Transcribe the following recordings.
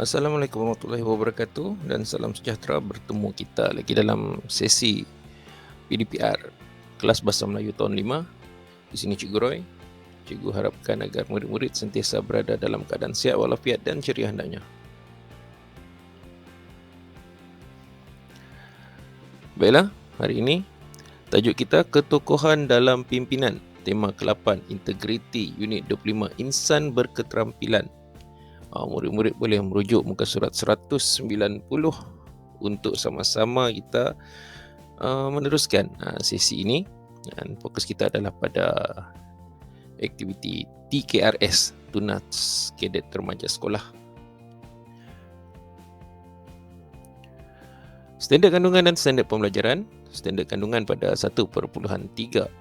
Assalamualaikum warahmatullahi wabarakatuh dan salam sejahtera. Bertemu kita lagi dalam sesi PDPR Kelas Bahasa Melayu tahun 5. Di sini Cikgu Roy. Cikgu harapkan agar murid-murid sentiasa berada dalam keadaan sihat walafiat dan ceria hendaknya. Baiklah, hari ini tajuk kita ketokohan dalam pimpinan. Tema ke-8, Integriti, Unit 25, Insan Berketerampilan. Murid-murid boleh merujuk muka surat 190 untuk sama-sama kita meneruskan sesi ini, dan fokus kita adalah pada aktiviti TKRS, Tunas Kadet Remaja Sekolah. Standard kandungan dan standard pembelajaran. Standard kandungan pada 1.3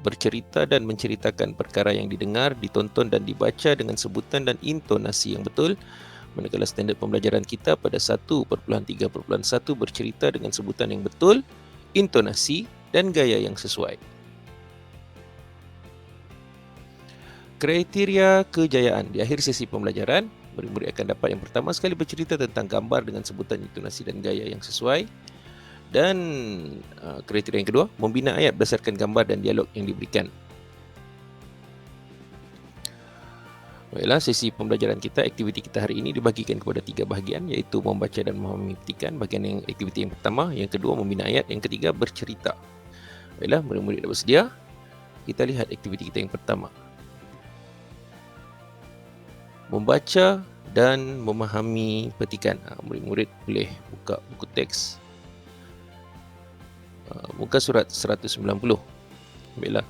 bercerita dan menceritakan perkara yang didengar, ditonton dan dibaca dengan sebutan dan intonasi yang betul. Manakala standard pembelajaran kita pada 1.3.1 bercerita dengan sebutan yang betul, intonasi dan gaya yang sesuai. Kriteria kejayaan. Di akhir sesi pembelajaran, murid-murid akan dapat yang pertama sekali bercerita tentang gambar dengan sebutan, intonasi dan gaya yang sesuai. Dan kriteria yang kedua, membina ayat berdasarkan gambar dan dialog yang diberikan. Baiklah, sesi pembelajaran kita, aktiviti kita hari ini dibagikan kepada 3 bahagian, iaitu membaca dan memahami petikan. Bahagian yang aktiviti yang pertama, yang kedua membina ayat, yang ketiga bercerita. Baiklah, murid-murid dah bersedia. Kita lihat aktiviti kita yang pertama. Membaca dan memahami petikan. Murid-murid boleh buka buku teks muka surat 190. Baiklah,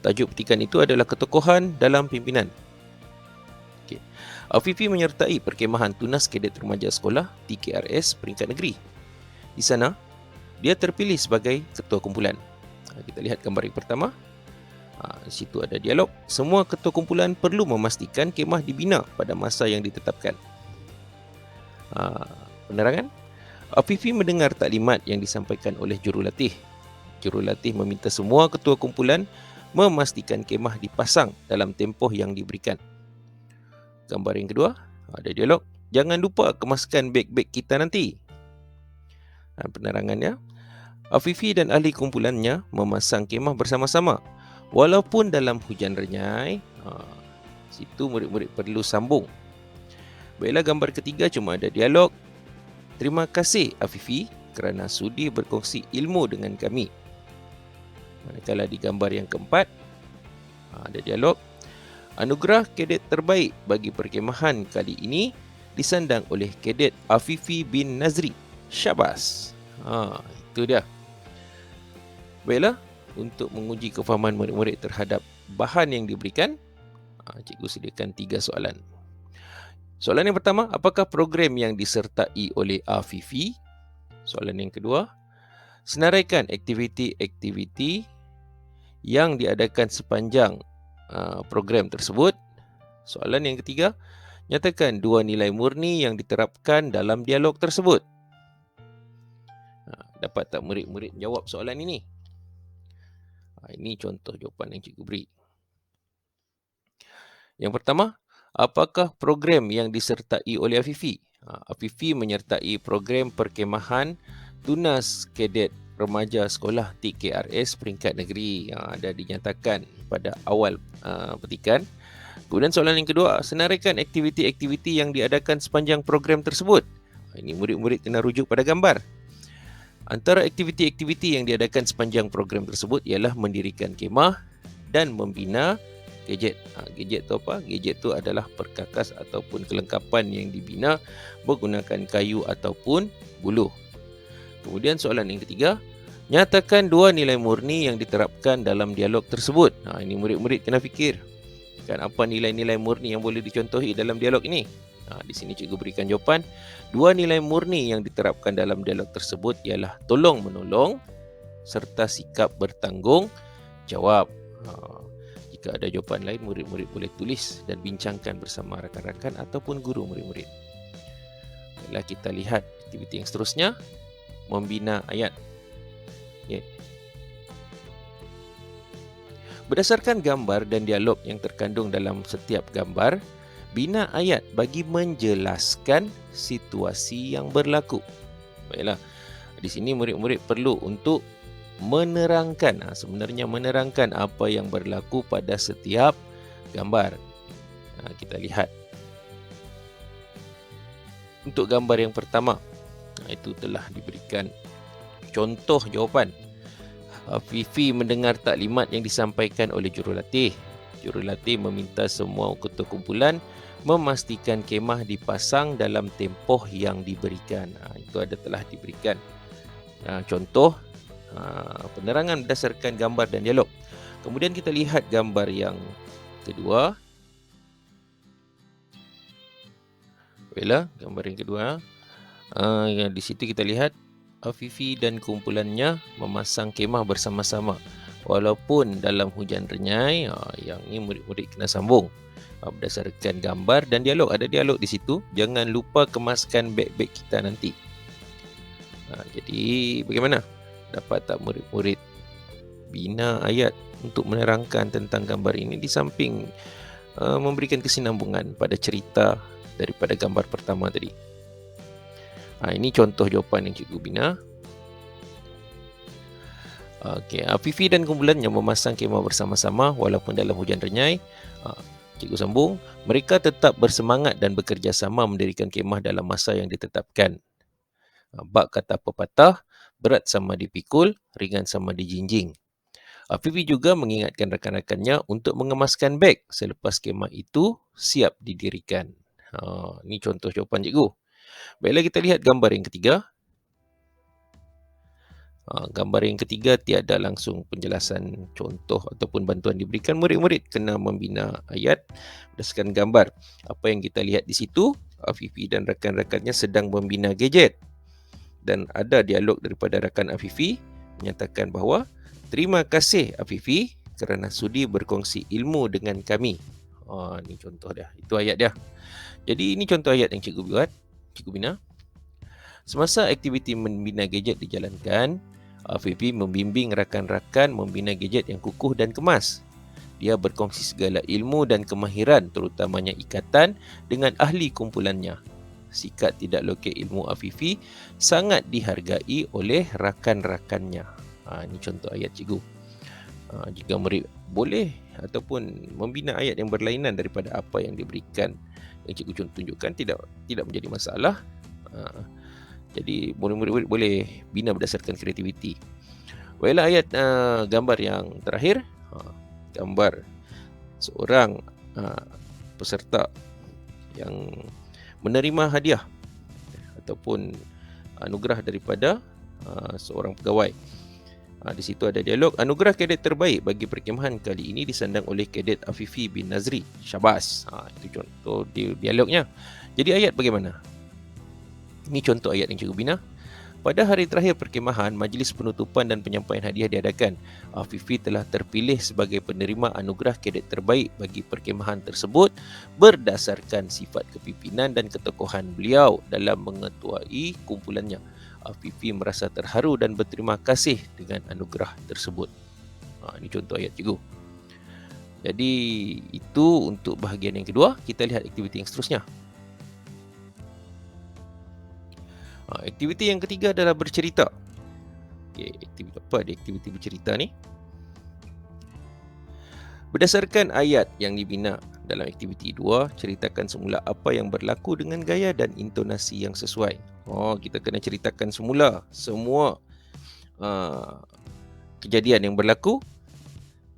tajuk petikan itu adalah ketokohan dalam pimpinan. Okay. Afifi menyertai perkemahan Tunas Kadet Remaja Sekolah TKRS peringkat negeri. Di sana, dia terpilih sebagai ketua kumpulan. Kita lihat gambar yang pertama. Di situ ada dialog. Semua ketua kumpulan perlu memastikan kemah dibina pada masa yang ditetapkan. Penerangan. Afifi mendengar taklimat yang disampaikan oleh jurulatih. Jurulatih meminta semua ketua kumpulan memastikan kemah dipasang dalam tempoh yang diberikan. Gambar yang kedua, ada dialog. Jangan lupa kemaskan beg-beg kita nanti. Penerangannya, Afifi dan ahli kumpulannya memasang kemah bersama-sama. Walaupun dalam hujan renyai, situ murid-murid perlu sambung. Baiklah, gambar ketiga cuma ada dialog. Terima kasih Afifi kerana sudi berkongsi ilmu dengan kami. Manakala di gambar yang keempat, ada dialog. Anugerah kadet terbaik bagi perkemahan kali ini disandang oleh kadet Afifi bin Nazri. Syabas. Itu dia. Baiklah, untuk menguji kefahaman murid-murid terhadap bahan yang diberikan, cikgu sediakan 3 soalan. Soalan yang pertama, apakah program yang disertai oleh Afifi? Soalan yang kedua, senaraikan aktiviti-aktiviti yang diadakan sepanjang program tersebut. Soalan yang ketiga, nyatakan 2 nilai murni yang diterapkan dalam dialog tersebut. Dapat tak murid-murid jawab soalan ini? Ini contoh jawapan yang cikgu beri. Yang pertama, apakah program yang disertai oleh Afifi? Afifi menyertai program perkemahan Tunas Kadet Remaja Sekolah TKRS peringkat negeri yang ada dinyatakan pada awal petikan. Kemudian soalan yang kedua, senaraikan aktiviti-aktiviti yang diadakan sepanjang program tersebut. Ini murid-murid kena rujuk pada gambar. Antara aktiviti-aktiviti yang diadakan sepanjang program tersebut ialah mendirikan kemah dan membina gadget. Gadget tu apa? Gadget tu adalah perkakas ataupun kelengkapan yang dibina menggunakan kayu ataupun buluh. Kemudian soalan yang ketiga, nyatakan 2 nilai murni yang diterapkan dalam dialog tersebut. Ini murid-murid kena fikir. Kan apa nilai-nilai murni yang boleh dicontohi dalam dialog ini? Di sini cikgu berikan jawapan. 2 nilai murni yang diterapkan dalam dialog tersebut ialah tolong-menolong serta sikap bertanggung jawab. Jika ada jawapan lain, murid-murid boleh tulis dan bincangkan bersama rakan-rakan ataupun guru murid-murid. Baiklah, kita lihat aktiviti yang seterusnya. Membina ayat. Berdasarkan gambar dan dialog yang terkandung dalam setiap gambar, Bina ayat bagi menjelaskan situasi yang berlaku. Baiklah, di sini murid-murid perlu untuk menerangkan, sebenarnya menerangkan apa yang berlaku pada setiap gambar. Kita lihat. Untuk gambar yang pertama, itu telah diberikan contoh jawapan. Fifi mendengar taklimat yang disampaikan oleh jurulatih. Jurulatih meminta semua ketua kumpulan memastikan kemah dipasang dalam tempoh yang diberikan. Itu telah diberikan contoh penerangan berdasarkan gambar dan dialog. Kemudian kita lihat gambar yang kedua. Baiklah, gambar yang kedua. Di situ kita lihat Fifi dan kumpulannya memasang kemah bersama-sama walaupun dalam hujan renyai. Yang ini murid-murid kena sambung berdasarkan gambar dan dialog. Ada dialog di situ. Jangan lupa kemaskan beg-beg kita nanti. Jadi bagaimana? Dapat tak murid-murid bina ayat untuk menerangkan tentang gambar ini di samping memberikan kesinambungan pada cerita daripada gambar pertama tadi. Ini contoh jawapan yang cikgu bina. Fifi dan kumpulannya memasang kemah bersama-sama walaupun dalam hujan renyai. Cikgu sambung, mereka tetap bersemangat dan bekerjasama mendirikan kemah dalam masa yang ditetapkan. Bak kata pepatah, berat sama dipikul, ringan sama dijinjing. Fifi juga mengingatkan rakan-rakannya untuk mengemaskan beg selepas kemah itu siap didirikan. Ini contoh jawapan cikgu. Baiklah, kita lihat gambar yang ketiga. Gambar yang ketiga tiada langsung penjelasan contoh ataupun bantuan diberikan. Murid-murid kena membina ayat berdasarkan gambar. Apa yang kita lihat di situ, Fifi dan rakan-rakannya sedang membina gadget. Dan ada dialog daripada rakan Afifi menyatakan bahawa terima kasih Afifi kerana sudi berkongsi ilmu dengan kami. Ini contoh dia. Itu ayat dia. Jadi ini contoh ayat yang cikgu buat, cikgu bina. Semasa aktiviti membina gadget dijalankan, Fifi membimbing rakan-rakan membina gadget yang kukuh dan kemas. Dia berkongsi segala ilmu dan kemahiran terutamanya ikatan dengan ahli kumpulannya. Sikat tidak lokek ilmu Afifi sangat dihargai oleh rakan-rakannya. Ini contoh ayat cikgu. Jika murid boleh ataupun membina ayat yang berlainan daripada apa yang diberikan, yang cikgu tunjukkan, tidak menjadi masalah. Jadi murid-murid boleh bina berdasarkan kreativiti. Baiklah, ayat gambar yang terakhir. Gambar seorang peserta yang menerima hadiah ataupun anugerah daripada seorang pegawai. Di situ ada dialog. Anugerah kadet terbaik bagi perkemahan kali ini disandang oleh kadet Afifi bin Nazri. Syabas. Itu contoh dialognya. Jadi ayat bagaimana? Ini contoh ayat yang cikgu bina. Pada hari terakhir perkemahan, majlis penutupan dan penyampaian hadiah diadakan. Afifi telah terpilih sebagai penerima anugerah kadet terbaik bagi perkemahan tersebut berdasarkan sifat kepimpinan dan ketokohan beliau dalam mengetuai kumpulannya. Afifi merasa terharu dan berterima kasih dengan anugerah tersebut. Ini contoh ayat cikgu. Jadi itu untuk bahagian yang kedua. Kita lihat aktiviti yang seterusnya. Aktiviti yang ketiga adalah bercerita. Aktiviti apa dia aktiviti bercerita ni? Berdasarkan ayat yang dibina dalam aktiviti 2, ceritakan semula apa yang berlaku dengan gaya dan intonasi yang sesuai. Kita kena ceritakan semula semua kejadian yang berlaku.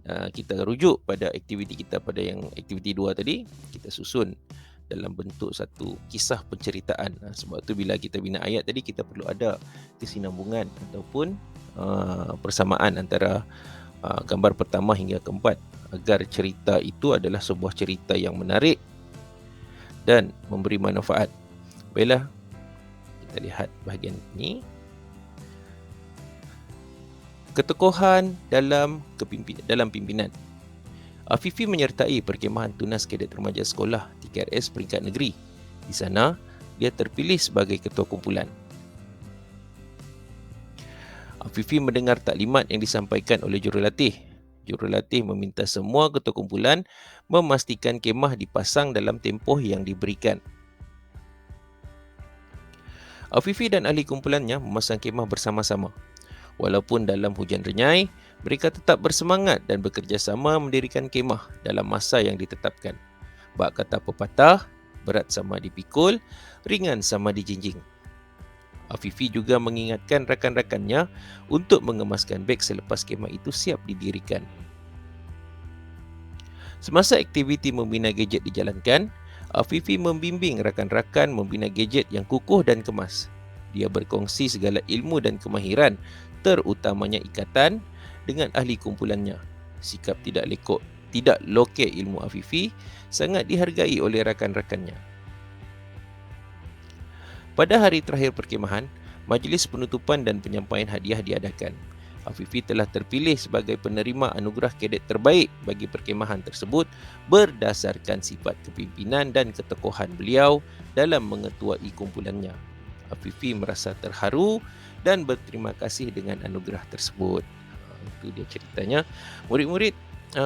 Kita rujuk pada aktiviti kita pada yang aktiviti 2 tadi. Kita susun dalam bentuk satu kisah penceritaan. Sebab tu bila kita bina ayat tadi, kita perlu ada kesinambungan ataupun persamaan antara gambar pertama hingga keempat agar cerita itu adalah sebuah cerita yang menarik dan memberi manfaat. Baiklah, kita lihat bahagian ini. Ketokohan dalam pimpinan. Fifi menyertai perkemahan tunas kadet remaja sekolah TKRS peringkat negeri. Di sana, dia terpilih sebagai ketua kumpulan. Fifi mendengar taklimat yang disampaikan oleh jurulatih. Jurulatih meminta semua ketua kumpulan memastikan kemah dipasang dalam tempoh yang diberikan. Afifi dan ahli kumpulannya memasang kemah bersama-sama. Walaupun dalam hujan renyai, mereka tetap bersemangat dan bekerjasama mendirikan kemah dalam masa yang ditetapkan. Bak kata pepatah, berat sama dipikul, ringan sama dijinjing. Afifi juga mengingatkan rakan-rakannya untuk mengemaskan beg selepas kemah itu siap didirikan. Semasa aktiviti membina gadget dijalankan, Afifi membimbing rakan-rakan membina gadget yang kukuh dan kemas. Dia berkongsi segala ilmu dan kemahiran, terutamanya ikatan, dengan ahli kumpulannya. Sikap tidak lokek ilmu Afifi sangat dihargai oleh rakan-rakannya. Pada hari terakhir perkemahan, majlis penutupan dan penyampaian hadiah diadakan. Afifi telah terpilih sebagai penerima anugerah kadet terbaik bagi perkemahan tersebut berdasarkan sifat kepimpinan dan ketokohan beliau dalam mengetuai kumpulannya. Afifi merasa terharu dan berterima kasih dengan anugerah tersebut. Itu dia ceritanya. Murid-murid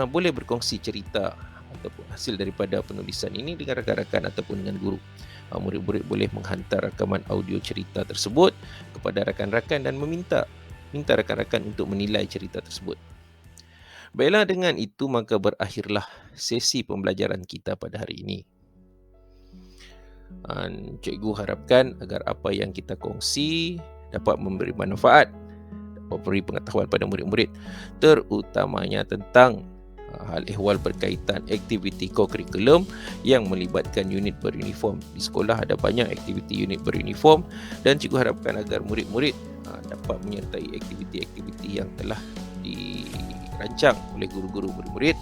boleh berkongsi cerita ataupun hasil daripada penulisan ini dengan rakan-rakan ataupun dengan guru. Murid-murid boleh menghantar rakaman audio cerita tersebut kepada rakan-rakan dan minta rakan-rakan untuk menilai cerita tersebut. Baiklah, dengan itu maka berakhirlah sesi pembelajaran kita pada hari ini. Cikgu harapkan agar apa yang kita kongsi dapat memberi manfaat, dapat memberi pengetahuan pada murid-murid, terutamanya tentang hal ehwal berkaitan aktiviti ko-kurikulum yang melibatkan unit beruniform. Di sekolah ada banyak aktiviti unit beruniform dan cikgu harapkan agar murid-murid dapat menyertai aktiviti-aktiviti yang telah dirancang oleh guru-guru murid-murid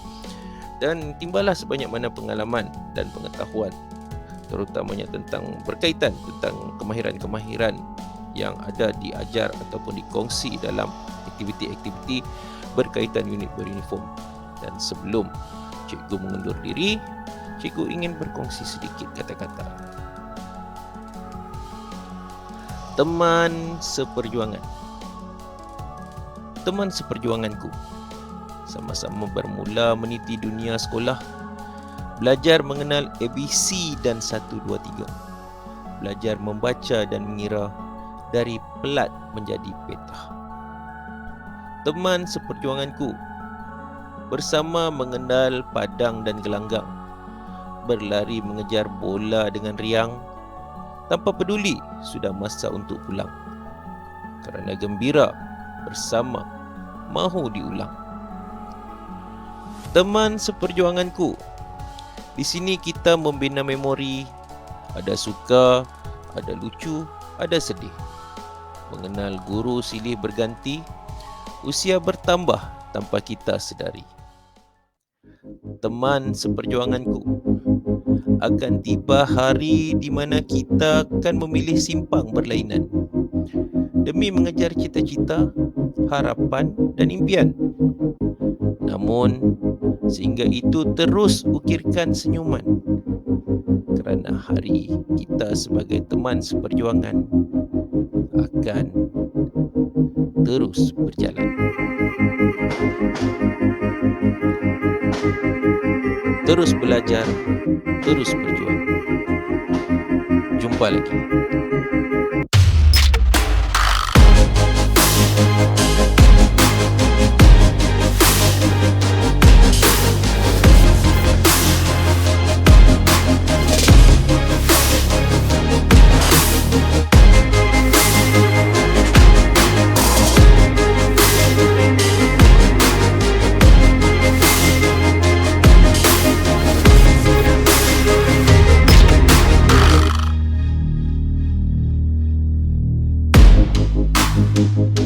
dan timbalah sebanyak mana pengalaman dan pengetahuan, terutamanya berkaitan tentang kemahiran-kemahiran yang ada diajar ataupun dikongsi dalam aktiviti-aktiviti berkaitan unit beruniform. Dan sebelum cikgu mengundur diri, cikgu ingin berkongsi sedikit kata-kata. Teman seperjuangan. Teman seperjuanganku, sama-sama bermula meniti dunia sekolah, belajar mengenal ABC dan 1, 2, 3. Belajar membaca dan mengira dari pelat menjadi peta. Teman seperjuanganku, bersama mengenal padang dan gelanggang, berlari mengejar bola dengan riang, tanpa peduli sudah masa untuk pulang. Kerana gembira bersama mahu diulang. Teman seperjuanganku, di sini kita membina memori, ada suka, ada lucu, ada sedih. Mengenal guru silih berganti, usia bertambah tanpa kita sedari. Teman seperjuanganku, akan tiba hari di mana kita akan memilih simpang berlainan demi mengejar cita-cita, harapan dan impian. Namun, sehingga itu terus ukirkan senyuman, kerana hari kita sebagai teman seperjuangan akan terus berjalan. Terus belajar, terus berjuang. Jumpa lagi. Thank you.